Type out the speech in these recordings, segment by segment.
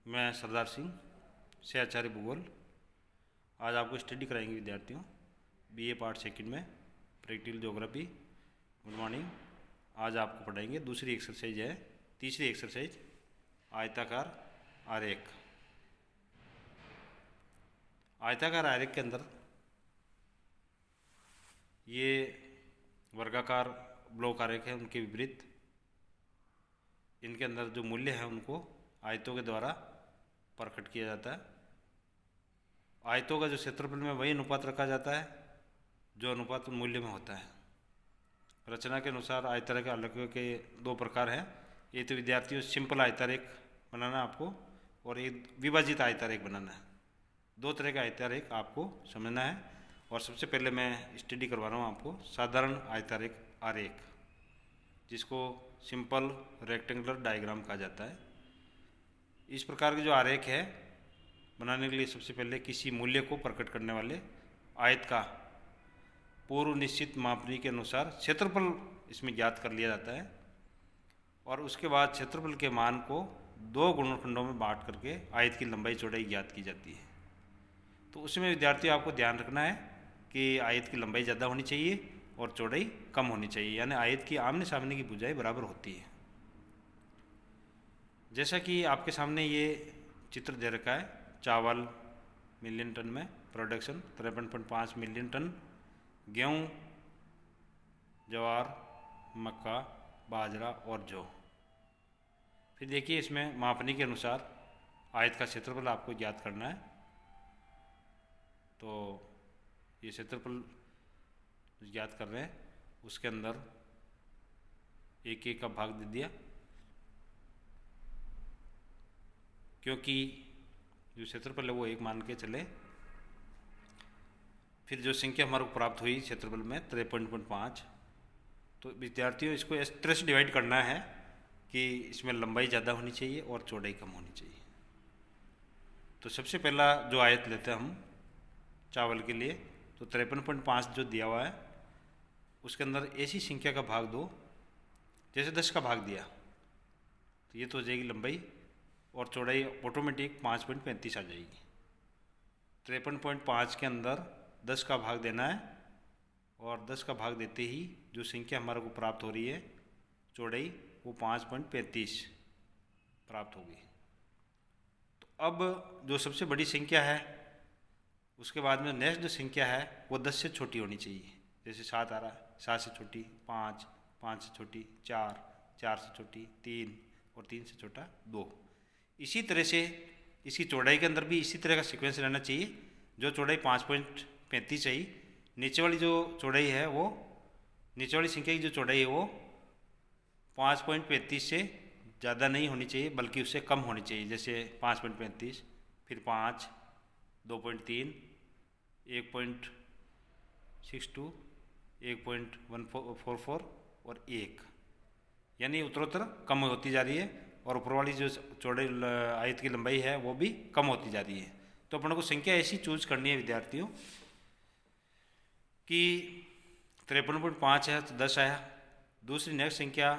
मैं सरदार सिंह से आचार्य भूगोल। आज आपको स्टडी कराएंगे विद्यार्थियों बीए पार्ट सेकंड में प्रैक्टिकल ज्योग्राफी। Good morning. आज आपको पढ़ाएंगे दूसरी एक्सरसाइज है, तीसरी एक्सरसाइज आयताकार आरेख। आयताकार आरेख के अंदर ये वर्गाकार ब्लॉक आरेख है, उनके विपरीत इनके अंदर जो मूल्य है उनको आयतों के द्वारा प्रकट किया जाता है। आयतों का जो क्षेत्रफल में वही अनुपात रखा जाता है जो अनुपात मूल्य में होता है। रचना के अनुसार आयतारेख अलग के दो प्रकार हैं। ये तो विद्यार्थियों सिंपल आयतारेख बनाना आपको और एक विभाजित आयतारेख बनाना है। दो तरह का आयतारेख आपको समझना है। और सबसे पहले मैं स्टडी करवा रहा हूँ आपको साधारण आयतारेख आरेख, जिसको सिंपल रेक्टेंगुलर डायग्राम कहा जाता है। इस प्रकार के जो आरेख है बनाने के लिए सबसे पहले किसी मूल्य को प्रकट करने वाले आयत का पूर्व निश्चित मापनी के अनुसार क्षेत्रफल इसमें ज्ञात कर लिया जाता है और उसके बाद क्षेत्रफल के मान को दो गुणनखंडों में बांट करके आयत की लंबाई चौड़ाई ज्ञात की जाती है। तो उसमें विद्यार्थी आपको ध्यान रखना है कि आयत की लंबाई ज़्यादा होनी चाहिए और चौड़ाई कम होनी चाहिए, यानी आयत की आमने सामने की भुजाएं बराबर होती है। जैसा कि आपके सामने ये चित्र दे रखा है, चावल मिलियन टन में प्रोडक्शन 53.5 मिलियन टन, गेहूँ, ज्वार, मक्का, बाजरा और जौ। फिर देखिए इसमें मापनी के अनुसार आयत का क्षेत्रफल आपको ज्ञात करना है। तो ये क्षेत्रफल ज्ञात कर रहे हैं, उसके अंदर एक एक का भाग दे दिया, क्योंकि जो क्षेत्रफल है वो एक मान के चले। फिर जो संख्या हमारे को प्राप्त हुई क्षेत्रफल में 53.5, तो विद्यार्थियों इसको इस तरह से डिवाइड करना है कि इसमें लंबाई ज़्यादा होनी चाहिए और चौड़ाई कम होनी चाहिए। तो सबसे पहला जो आयत लेते हैं हम चावल के लिए, तो 53.5 जो दिया हुआ है उसके अंदर ऐसी संख्या का भाग दो, जैसे 10 का भाग दिया तो ये तो हो जाएगी लंबाई और चौड़ाई ऑटोमेटिक 5.35 आ जाएगी। 53.5 के अंदर 10 का भाग देना है और 10 का भाग देते ही जो संख्या हमारे को प्राप्त हो रही है चौड़ाई, वो 5.35 प्राप्त होगी। तो अब जो सबसे बड़ी संख्या है उसके बाद में नेक्स्ट जो संख्या है वो 10 से छोटी होनी चाहिए। जैसे 7 आ रहा है, 7 से छोटी 5, 5 से छोटी 4, 4 से छोटी 3 और 3 से छोटा 2। इसी तरह से इसकी चौड़ाई के अंदर भी इसी तरह का सीक्वेंस रहना चाहिए। जो चौड़ाई 5.35 चाहिए, नीचे वाली जो चौड़ाई है वो, नीचे वाली संख्या की जो चौड़ाई है वो 5.35 से ज़्यादा नहीं होनी चाहिए, बल्कि उससे कम होनी चाहिए। जैसे 5.35, फिर 5, 2.3, 1.62, 1.144 और 1, यानी उत्तरोत्तर कम होती जा रही है और ऊपर वाली जो चौड़ाई आयत की लंबाई है वो भी कम होती जा रही है। तो अपन को संख्या ऐसी चूज करनी है विद्यार्थियों कि 53.5 है तो 10 आया। दूसरी नेक्स्ट संख्या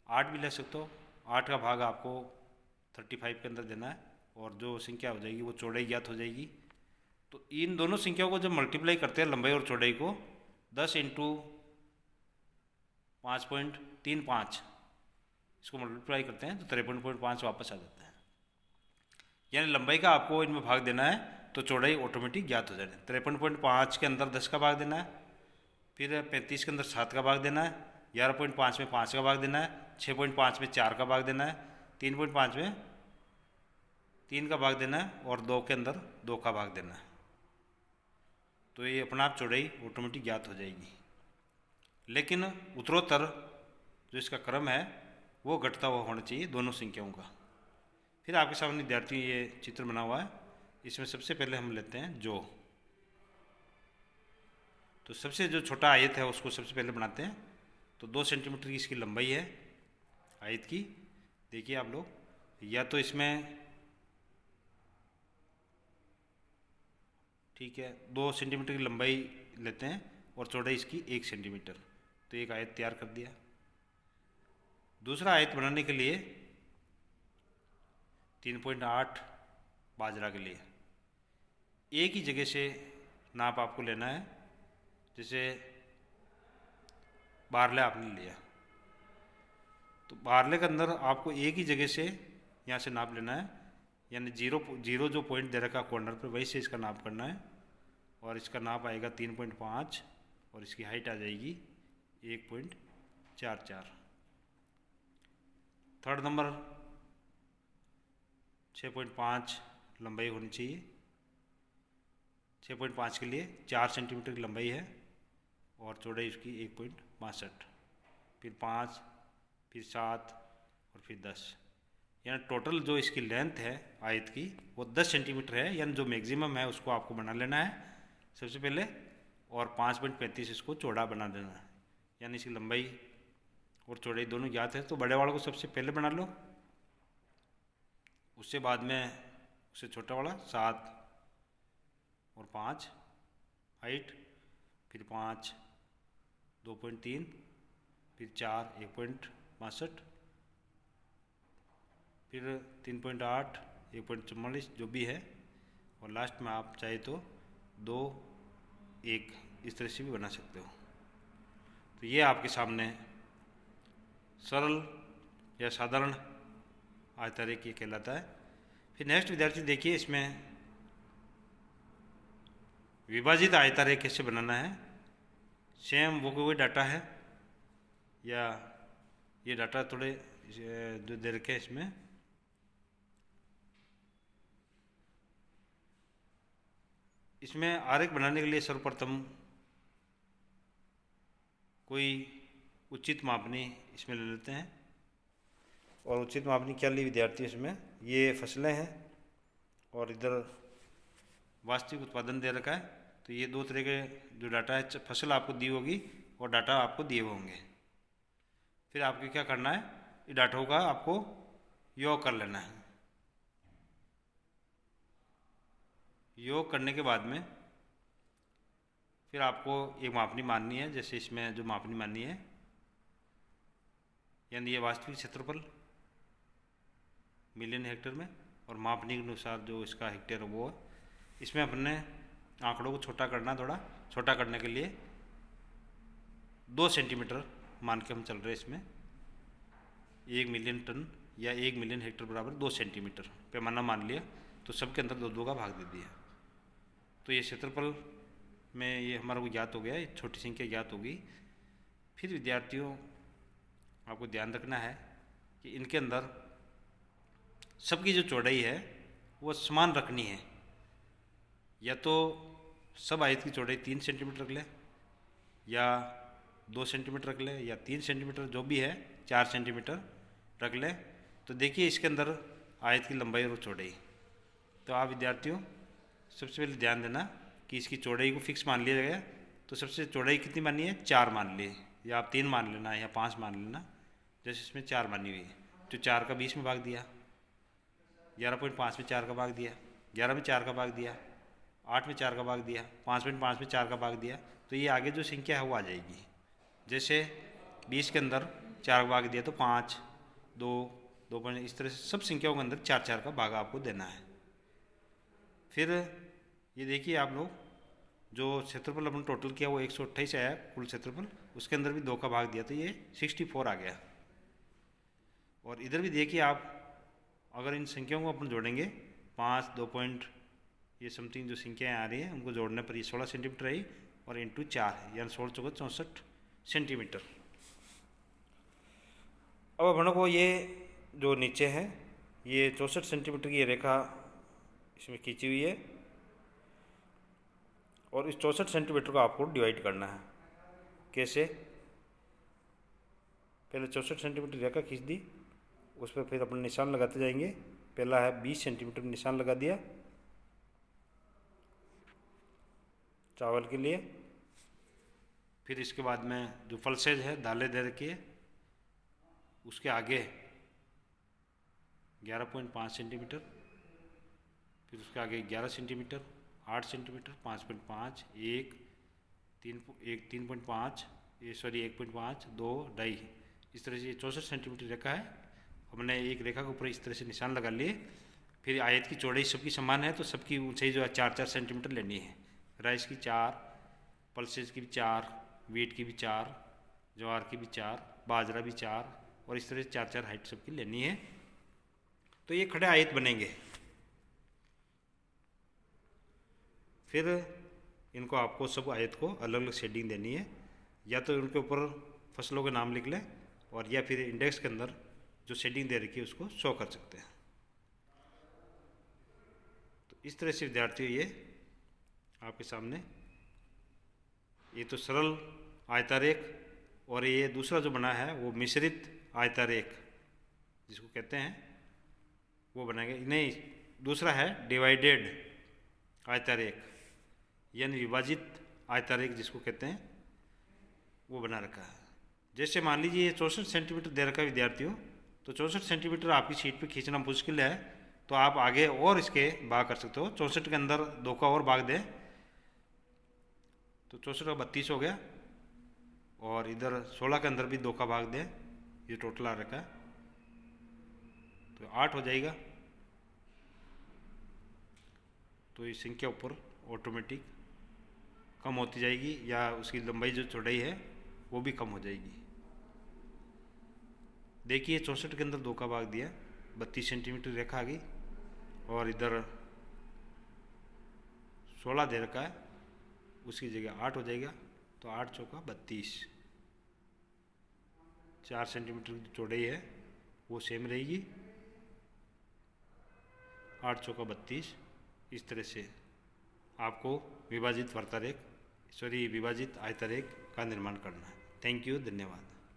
8 भी ले सकते हो, 8 का भाग आपको 35 के अंदर देना है और जो संख्या हो जाएगी वो चौड़ाई ज्ञात हो जाएगी। तो इन दोनों संख्याओं को जब मल्टीप्लाई करते हैं लंबाई और चौड़ाई को, 10 इंटू 5.35 इसको मल्टीप्लाई करते हैं तो 53.5 वापस आ जाता है। यानी लंबाई का आपको इनमें भाग देना है तो चौड़ाई ऑटोमेटिक ज्ञात हो जाएगी। 53.5 के अंदर 10 का भाग देना है, फिर 35 के अंदर 7 का भाग देना है, 11.5 में 5 का भाग देना है, 6.5 में 4 का भाग देना है, 3.5 में 3 का भाग देना है और 2 के अंदर 2 का भाग देना है। तो ये अपना आप चौड़ाई ऑटोमेटिक ज्ञात हो जाएगी। लेकिन उत्तरोत्तर जो इसका क्रम है वो घटता हुआ होना चाहिए दोनों संख्याओं का। फिर आपके सामने विद्यार्थी ये चित्र बना हुआ है, इसमें सबसे पहले हम लेते हैं जो। तो सबसे जो छोटा आयत है उसको सबसे पहले बनाते हैं। तो 2 सेंटीमीटर की इसकी लंबाई है आयत की। देखिए आप लोग, या तो इसमें ठीक है 2 सेंटीमीटर की लंबाई लेते हैं और चौड़ाई इसकी 1 सेंटीमीटर, तो एक आयत तैयार कर दिया। दूसरा आयत बनाने के लिए 3.8 बाजरा के लिए। एक ही जगह से नाप आपको लेना है। जैसे बारले आपने लिया तो बारले के अंदर आपको एक ही जगह से यहाँ से नाप लेना है, यानी जीरो जो पॉइंट दे रखा कॉर्नर पर वही से इसका नाप करना है। और इसका नाप आएगा 3.5 और इसकी हाइट आ जाएगी 1.44। थर्ड नंबर 6.5 लंबाई होनी चाहिए। 6.5 के लिए 4 सेंटीमीटर की लंबाई है और चौड़ाई इसकी 1.62। फिर 5, फिर 7 और फिर 10, यानी टोटल जो इसकी लेंथ है आयत की वो 10 सेंटीमीटर है, यानी जो मैक्सिमम है उसको आपको बना लेना है सबसे पहले। और 5.35 इसको चौड़ा बना देना है, यानी इसकी लंबाई और चौड़ाई दोनों ज्ञात है। तो बड़े वाले को सबसे पहले बना लो, उससे बाद में उससे छोटा वाला 7 और 5 हाइट, फिर 5 2.3, फिर 4 1.62, फिर 3.8 1.44 जो भी है, और लास्ट में आप चाहे तो 2 1 इस तरह से भी बना सकते हो। तो ये आपके सामने सरल या साधारण आयतारेखीय कहलाता है। फिर नेक्स्ट विद्यार्थी देखिए, इसमें विभाजित आयतारेखीय कैसे बनाना है। सेम वो कोई डाटा है या ये डाटा थोड़े जो दे रखे हैं इसमें, आरेख बनाने के लिए सर्वप्रथम कोई उचित मापनी इसमें ले लेते हैं। और उचित मापनी क्या ली विद्यार्थी, इसमें ये फसलें हैं और इधर वास्तविक उत्पादन दे रखा है। तो ये दो तरह के जो डाटा है, फसल आपको दी होगी और डाटा आपको दिए होंगे। फिर आपको क्या करना है, ये डाटों का आपको योग कर लेना है। योग करने के बाद में फिर आपको एक मापनी माननी है। जैसे इसमें जो मापनी माननी है, यानी ये वास्तविक क्षेत्रफल मिलियन हेक्टेयर में और मापनी के अनुसार जो इसका हेक्टेयर है वो है। इसमें अपने आंकड़ों को छोटा करना, थोड़ा छोटा करने के लिए 2 सेंटीमीटर मान के हम चल रहे हैं। इसमें 1 मिलियन टन या 1 मिलियन हेक्टेयर बराबर 2 सेंटीमीटर पैमाना मान लिया, तो सबके अंदर 2 का भाग दे दिया। तो ये क्षेत्रफल में ये हमारा को ज्ञात हो गया, ये छोटी संख्या ज्ञात होगी। फिर विद्यार्थियों आपको ध्यान रखना है कि इनके अंदर सबकी जो चौड़ाई है वो समान रखनी है। या तो सब आयत की चौड़ाई 3 सेंटीमीटर रख ले, या 2 सेंटीमीटर रख ले, या 3 सेंटीमीटर, जो भी है 4 सेंटीमीटर रख ले। तो देखिए इसके अंदर आयत की लंबाई और चौड़ाई। तो आप विद्यार्थियों सबसे पहले ध्यान देना कि इसकी चौड़ाई को फिक्स मान लिया गया। तो सबसे चौड़ाई कितनी मानी है, 4 मान ली, या आप 3 मान लेना या 5 मान लेना। जैसे इसमें 4 मानी हुई है, तो 4 का 20 में भाग दिया, 11.5 में 4 का भाग दिया, 11 में 4 का भाग दिया, 8 में 4 का भाग दिया, 5.5 में 4 का भाग दिया। तो ये आगे जो संख्या है वो आ जाएगी। जैसे 20 के अंदर 4 का भाग दिया तो 5, 2, 2, इस तरह से सब संख्याओं के अंदर 4 का भाग आपको देना है। फिर ये देखिए आप लोग, जो क्षेत्रफल अपन टोटल किया वो 128 आया कुल क्षेत्रफल, उसके अंदर भी 2 का भाग दिया तो ये 64 आ गया। और इधर भी देखिए आप, अगर इन संख्याओं को अपन जोड़ेंगे 5, 2 पॉइंट ये समथिंग जो संख्याएँ आ रही हैं उनको जोड़ने पर ये 16 सेंटीमीटर आई और इंटू 4 यानी 16 चौका 64 सेंटीमीटर। अब अपन को ये जो नीचे है ये 64 सेंटीमीटर की रेखा इसमें खींची हुई है और इस 64 सेंटीमीटर को आपको डिवाइड करना है। कैसे, पहले 64 सेंटीमीटर रेखा खींच दी, उस पर फिर अपन निशान लगाते जाएंगे। पहला है 20 सेंटीमीटर निशान लगा दिया चावल के लिए। फिर इसके बाद में जो पल्सेज है दालें दे रखी है उसके आगे 11.5 सेंटीमीटर, फिर उसके आगे 11 सेंटीमीटर, 8 सेंटीमीटर, 5.5, 1, 3.5, 1.5, 2, 2.5 इस तरह से 64 सेंटीमीटर रेखा है। हमने एक रेखा के ऊपर इस तरह से निशान लगा लिए फिर आयत की चौड़ाई सबकी समान है तो सबकी ऊंचाई जो है 4-4 सेंटीमीटर लेनी है। राइस की 4, पल्सेस की भी 4, वीट की भी 4, ज्वार की भी 4, बाजरा भी 4, और इस तरह से 4-4 हाइट सबकी लेनी है। तो ये खड़े आयत बनेंगे। फिर इनको आपको सब आयत को अलग अलग शेडिंग देनी है, या तो उनके ऊपर फसलों के नाम लिख लें, और या फिर इंडेक्स के अंदर जो शेडिंग दे रखी है उसको शो कर सकते हैं। तो इस तरह से विद्यार्थियों ये आपके सामने ये तो सरल आयतारेख, और ये दूसरा जो बना है वो मिश्रित आयतारेख जिसको कहते हैं वो बनाएंगे। नहीं, दूसरा है डिवाइडेड आयतारेख, यानी विभाजित आयतारेख जिसको कहते हैं वो बना रखा है। जैसे मान लीजिए 64 सेंटीमीटर दे रखा है विद्यार्थियों, तो 64 सेंटीमीटर आपकी शीट पे खींचना मुश्किल है, तो आप आगे और इसके भाग कर सकते हो। 64 के अंदर 2 का और भाग दें तो 64 का 32 हो गया, और इधर 16 के अंदर भी 2 का भाग दें, ये टोटल आ रखा है तो 8 हो जाएगा। तो ये संख्या ऊपर ऑटोमेटिक कम होती जाएगी, या उसकी लंबाई जो चौड़ाई है वो भी कम हो जाएगी। देखिए 64 के अंदर 2 का भाग दिया, 32 सेंटीमीटर रेखा आ गई, और इधर 16 दे रखा है, उसकी जगह 8 हो जाएगा। तो 8 चौका 32, 4 सेंटीमीटर की चौड़ाई है वो सेम रहेगी, 8 चौका 32। इस तरह से आपको विभाजित आयतारेख का निर्माण करना है। थैंक यू, धन्यवाद।